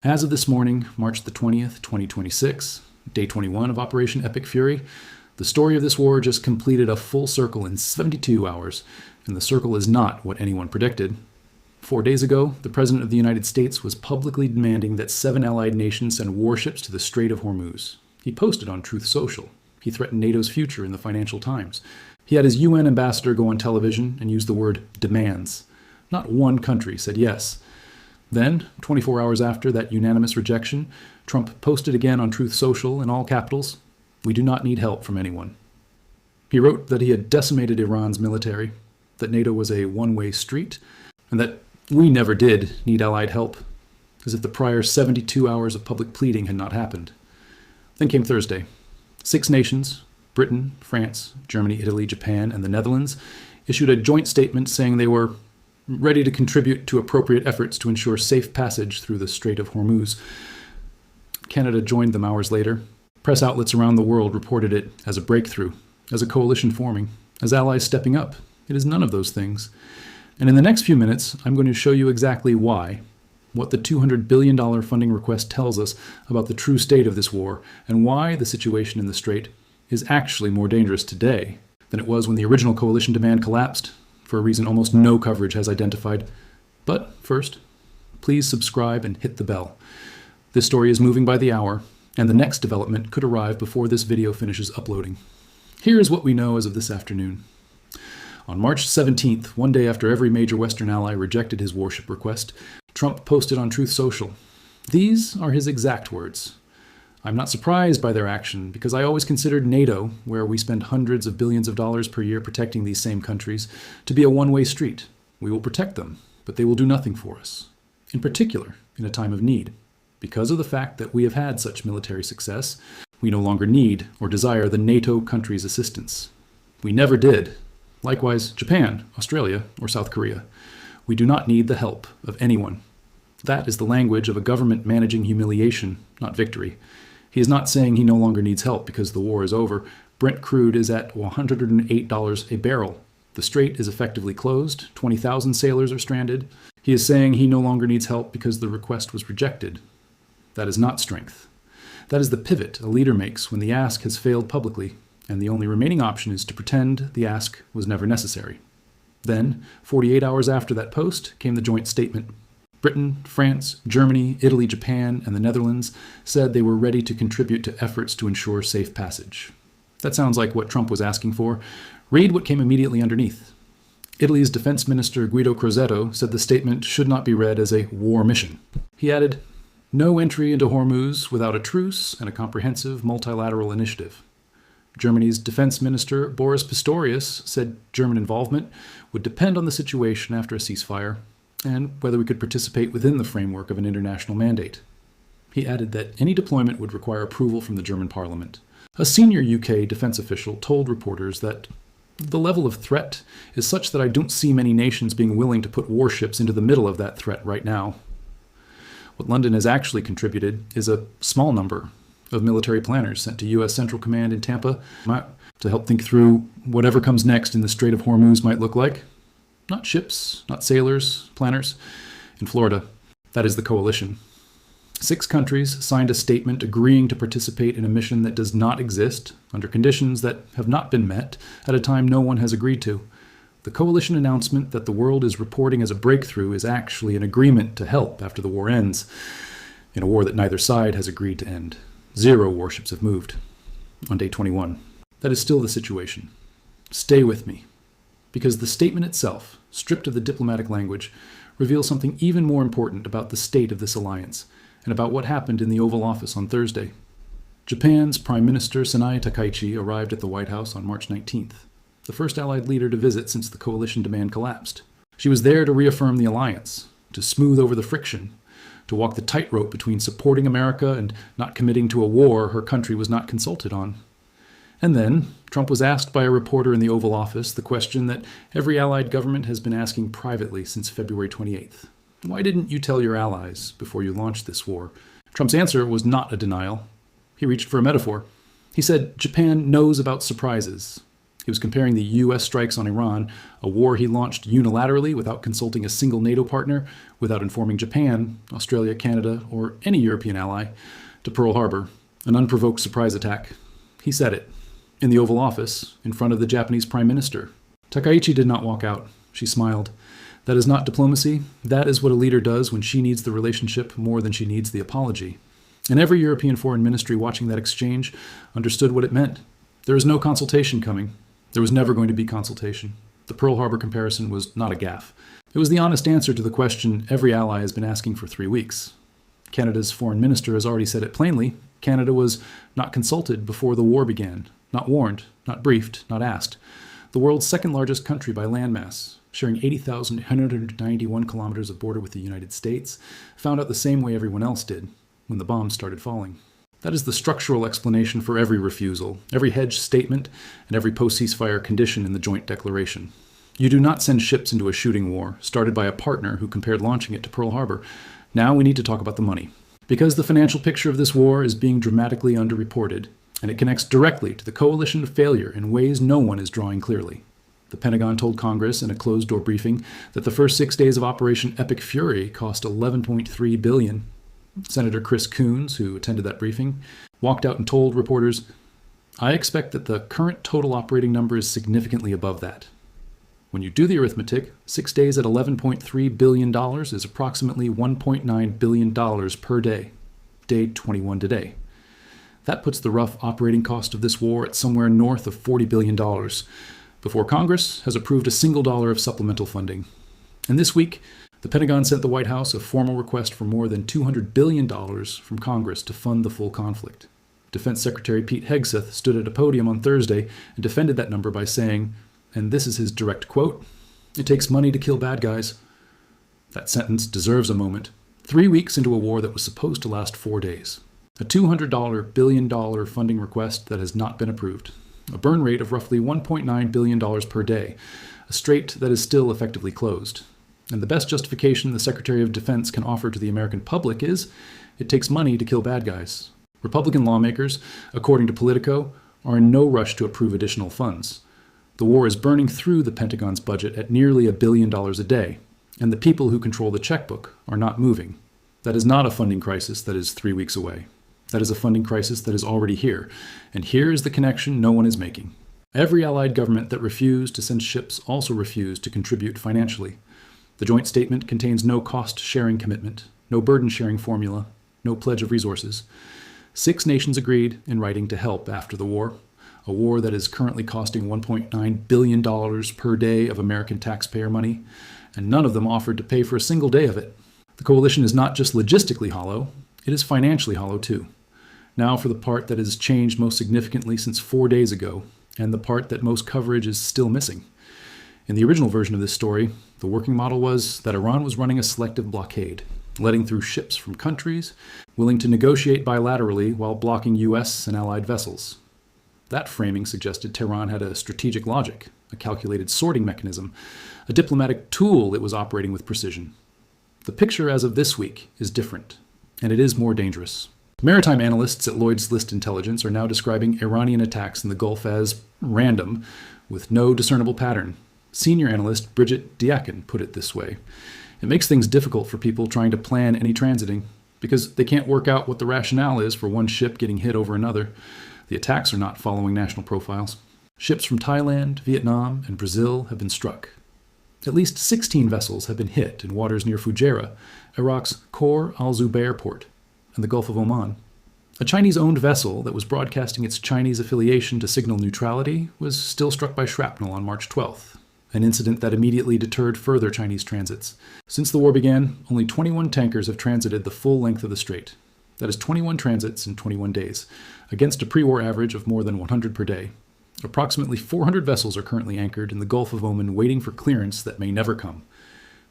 As of this morning, March the 20th, 2026, day 21 of Operation Epic Fury, the story of this war just completed a full circle in 72 hours, and the circle is not what anyone predicted. 4 days ago, the President of the United States was publicly demanding that 7 allied nations send warships to the Strait of Hormuz. He posted on Truth Social. He threatened NATO's future in the Financial Times. He had his UN ambassador go on television and use the word demands. Not one country said yes. Then, 24 hours after that unanimous rejection, Trump posted again on Truth Social in all capitals, "We do not need help from anyone." He wrote that he had decimated Iran's military, that NATO was a one-way street, and that we never did need allied help, as if the prior 72 hours of public pleading had not happened. Then came Thursday. 6 nations, Britain, France, Germany, Italy, Japan, and the Netherlands, issued a joint statement saying they were ready to contribute to appropriate efforts to ensure safe passage through the Strait of Hormuz. Canada joined them hours later. Press outlets around the world reported it as a breakthrough, as a coalition forming, as allies stepping up. It is none of those things. And in the next few minutes, I'm going to show you exactly why, what the $200 billion funding request tells us about the true state of this war, and why the situation in the Strait is actually more dangerous today than it was when the original coalition demand collapsed, for a reason almost no coverage has identified. But first, please subscribe and hit the bell. This story is moving by the hour, and the next development could arrive before this video finishes uploading. Here is what we know as of this afternoon. On March 17th, one day after every major Western ally rejected his warship request, Trump posted on Truth Social. These are his exact words. "I'm not surprised by their action, because I always considered NATO, where we spend hundreds of billions of dollars per year protecting these same countries, to be a one-way street. We will protect them, but they will do nothing for us. In particular, in a time of need. Because of the fact that we have had such military success, we no longer need or desire the NATO countries' assistance. We never did. Likewise, Japan, Australia, or South Korea. We do not need the help of anyone." That is the language of a government managing humiliation, not victory. He is not saying he no longer needs help because the war is over. Brent crude is at $108 a barrel. The strait is effectively closed. 20,000 sailors are stranded. He is saying he no longer needs help because the request was rejected. That is not strength. That is the pivot a leader makes when the ask has failed publicly, and the only remaining option is to pretend the ask was never necessary. Then, 48 hours after that post, came the joint statement. Britain, France, Germany, Italy, Japan, and the Netherlands said they were ready to contribute to efforts to ensure safe passage. That sounds like what Trump was asking for. Read what came immediately underneath. Italy's Defense Minister Guido Crosetto said the statement should not be read as a war mission. He added, "No entry into Hormuz without a truce and a comprehensive multilateral initiative." Germany's Defense Minister Boris Pistorius said German involvement would depend on the situation after a ceasefire, and whether we could participate within the framework of an international mandate. He added that any deployment would require approval from the German parliament. A senior UK defense official told reporters that the level of threat is such that I don't see many nations being willing to put warships into the middle of that threat right now. What London has actually contributed is a small number of military planners sent to U.S. Central Command in Tampa to help think through whatever comes next in the Strait of Hormuz might look like. Not ships, not sailors, planners. In Florida, that is the coalition. 6 countries signed a statement agreeing to participate in a mission that does not exist, under conditions that have not been met, at a time no one has agreed to. The coalition announcement that the world is reporting as a breakthrough is actually an agreement to help after the war ends, in a war that neither side has agreed to end. 0 warships have moved. On day 21. That is still the situation. Stay with me. Because the statement itself, stripped of the diplomatic language, reveals something even more important about the state of this alliance, and about what happened in the Oval Office on Thursday. Japan's Prime Minister Sanae Takaichi arrived at the White House on March 19th, the first Allied leader to visit since the coalition demand collapsed. She was there to reaffirm the alliance, to smooth over the friction, to walk the tightrope between supporting America and not committing to a war her country was not consulted on. And then, Trump was asked by a reporter in the Oval Office the question that every Allied government has been asking privately since February 28th. Why didn't you tell your allies before you launched this war? Trump's answer was not a denial. He reached for a metaphor. He said Japan knows about surprises. He was comparing the U.S. strikes on Iran, a war he launched unilaterally without consulting a single NATO partner, without informing Japan, Australia, Canada, or any European ally, to Pearl Harbor, an unprovoked surprise attack. He said it, in the Oval Office, in front of the Japanese Prime Minister. Takaichi did not walk out. She smiled. That is not diplomacy. That is what a leader does when she needs the relationship more than she needs the apology. And every European foreign ministry watching that exchange understood what it meant. There is no consultation coming. There was never going to be consultation. The Pearl Harbor comparison was not a gaffe. It was the honest answer to the question every ally has been asking for 3 weeks. Canada's foreign minister has already said it plainly. Canada was not consulted before the war began, not warned, not briefed, not asked. The world's second largest country by landmass, sharing 80,191 kilometers of border with the United States, found out the same way everyone else did when the bombs started falling. That is the structural explanation for every refusal, every hedge statement, and every post-ceasefire condition in the joint declaration. You do not send ships into a shooting war, started by a partner who compared launching it to Pearl Harbor. Now we need to talk about the money. Because the financial picture of this war is being dramatically underreported, and it connects directly to the coalition of failure in ways no one is drawing clearly. The Pentagon told Congress in a closed-door briefing that the first 6 days of Operation Epic Fury cost $11.3 billion. Senator Chris Coons, who attended that briefing, walked out and told reporters, "I expect that the current total operating number is significantly above that." When you do the arithmetic, 6 days at $11.3 billion is approximately $1.9 billion per day, day 21 today. That puts the rough operating cost of this war at somewhere north of $40 billion, before Congress has approved a single dollar of supplemental funding. And this week, the Pentagon sent the White House a formal request for more than $200 billion from Congress to fund the full conflict. Defense Secretary Pete Hegseth stood at a podium on Thursday and defended that number by saying, and this is his direct quote, "It takes money to kill bad guys." That sentence deserves a moment. 3 weeks into a war that was supposed to last 4 days. A $200 billion funding request that has not been approved. A burn rate of roughly $1.9 billion per day. A strait that is still effectively closed. And the best justification the Secretary of Defense can offer to the American public is, it takes money to kill bad guys. Republican lawmakers, according to Politico, are in no rush to approve additional funds. The war is burning through the Pentagon's budget at nearly $1 billion a day, and the people who control the checkbook are not moving. That is not a funding crisis that is 3 weeks away. That is a funding crisis that is already here, and here is the connection no one is making. Every allied government that refused to send ships also refused to contribute financially. The joint statement contains no cost-sharing commitment, no burden-sharing formula, no pledge of resources. 6 nations agreed in writing to help after the war, a war that is currently costing $1.9 billion per day of American taxpayer money, and none of them offered to pay for a single day of it. The coalition is not just logistically hollow, it is financially hollow too. Now for the part that has changed most significantly since 4 days ago, and the part that most coverage is still missing. In the original version of this story, the working model was that Iran was running a selective blockade, letting through ships from countries willing to negotiate bilaterally while blocking U.S. and allied vessels. That framing suggested Tehran had a strategic logic, a calculated sorting mechanism, a diplomatic tool it was operating with precision. The picture as of this week is different, and it is more dangerous. Maritime analysts at Lloyd's List Intelligence are now describing Iranian attacks in the Gulf as random, with no discernible pattern. Senior analyst Bridget Diakin put it this way. It makes things difficult for people trying to plan any transiting, because they can't work out what the rationale is for one ship getting hit over another. The attacks are not following national profiles. Ships from Thailand, Vietnam, and Brazil have been struck. At least 16 vessels have been hit in waters near Fujairah, Iraq's Khor al-Zubair port, and the Gulf of Oman. A Chinese-owned vessel that was broadcasting its Chinese affiliation to signal neutrality was still struck by shrapnel on March 12th, an incident that immediately deterred further Chinese transits. Since the war began, only 21 tankers have transited the full length of the strait. That is 21 transits in 21 days, against a pre-war average of more than 100 per day. Approximately 400 vessels are currently anchored in the Gulf of Oman waiting for clearance that may never come.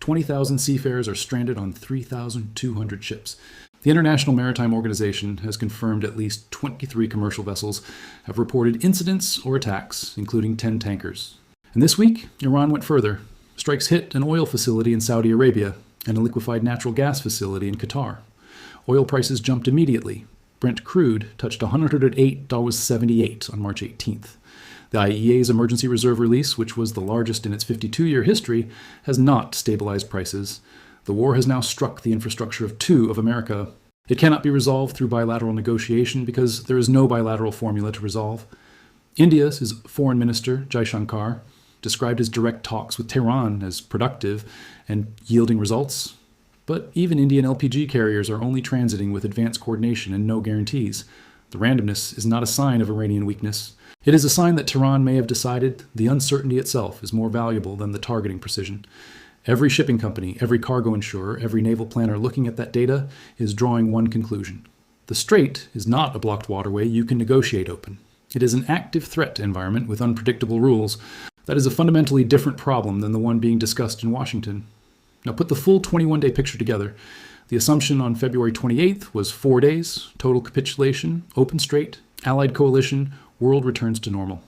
20,000 seafarers are stranded on 3,200 ships. The International Maritime Organization has confirmed at least 23 commercial vessels have reported incidents or attacks, including 10 tankers. And this week, Iran went further. Strikes hit an oil facility in Saudi Arabia and a liquefied natural gas facility in Qatar. Oil prices jumped immediately. Brent crude touched $108.78 on March 18th. The IEA's emergency reserve release, which was the largest in its 52-year history, has not stabilized prices. The war has now struck the infrastructure of two of America. It cannot be resolved through bilateral negotiation because there is no bilateral formula to resolve. India's foreign minister, Jaishankar, described his direct talks with Tehran as productive and yielding results. But even Indian LPG carriers are only transiting with advanced coordination and no guarantees. The randomness is not a sign of Iranian weakness. It is a sign that Tehran may have decided the uncertainty itself is more valuable than the targeting precision. Every shipping company, every cargo insurer, every naval planner looking at that data is drawing one conclusion. The Strait is not a blocked waterway you can negotiate open. It is an active threat environment with unpredictable rules. That is a fundamentally different problem than the one being discussed in Washington. Now put the full 21-day picture together. The assumption on February 28th was 4 days, total capitulation, open strait, allied coalition, world returns to normal.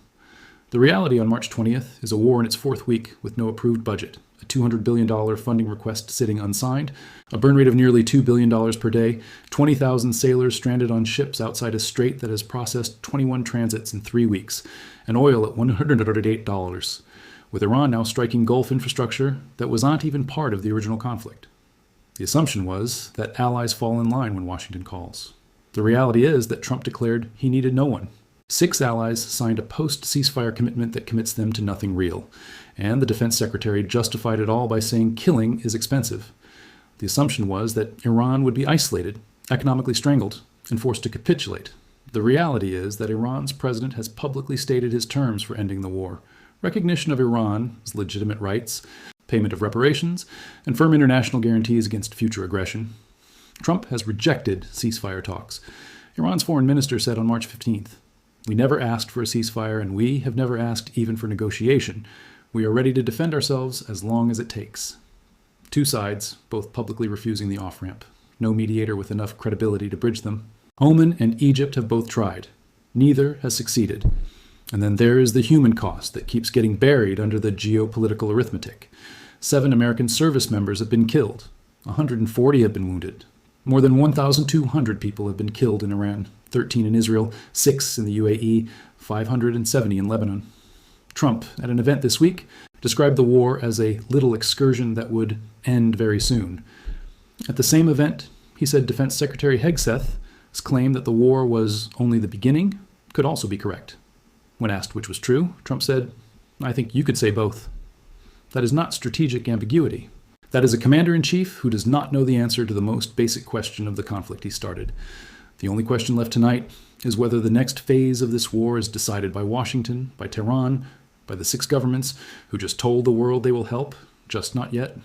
The reality on March 20th is a war in its fourth week with no approved budget, a $200 billion funding request sitting unsigned, a burn rate of nearly $2 billion per day, 20,000 sailors stranded on ships outside a strait that has processed 21 transits in 3 weeks, and oil at $188, with Iran now striking Gulf infrastructure that was not even part of the original conflict. The assumption was that allies fall in line when Washington calls. The reality is that Trump declared he needed no one. 6 allies signed a post-ceasefire commitment that commits them to nothing real, and the defense secretary justified it all by saying killing is expensive. The assumption was that Iran would be isolated, economically strangled, and forced to capitulate. The reality is that Iran's president has publicly stated his terms for ending the war: recognition of Iran's legitimate rights, payment of reparations, and firm international guarantees against future aggression. Trump has rejected ceasefire talks. Iran's foreign minister said on March 15th, "We never asked for a ceasefire, and we have never asked even for negotiation. We are ready to defend ourselves as long as it takes." Two sides, both publicly refusing the off-ramp. No mediator with enough credibility to bridge them. Oman and Egypt have both tried. Neither has succeeded. And then there is the human cost that keeps getting buried under the geopolitical arithmetic. 7 American service members have been killed. 140 have been wounded. More than 1,200 people have been killed in Iran, 13 in Israel, 6 in the UAE, 570 in Lebanon. Trump, at an event this week, described the war as a little excursion that would end very soon. At the same event, he said Defense Secretary Hegseth's claim that the war was only the beginning could also be correct. When asked which was true, Trump said, "I think you could say both." That is not strategic ambiguity. That is a commander-in-chief who does not know the answer to the most basic question of the conflict he started. The only question left tonight is whether the next phase of this war is decided by Washington, by Tehran, by the 6 governments who just told the world they will help, just not yet,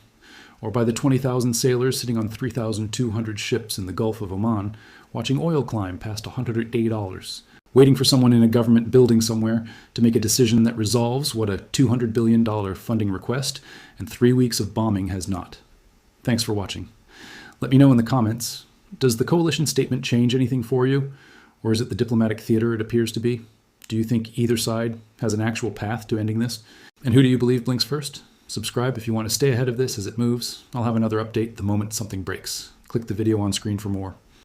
or by the 20,000 sailors sitting on 3,200 ships in the Gulf of Oman, watching oil climb past $180, waiting for someone in a government building somewhere to make a decision that resolves what a $200 billion funding request and 3 weeks of bombing has not. Thanks for watching. Let me know in the comments, does the coalition statement change anything for you, or is it the diplomatic theater it appears to be? Do you think either side has an actual path to ending this? And who do you believe blinks first? Subscribe if you want to stay ahead of this as it moves. I'll have another update the moment something breaks. Click the video on screen for more.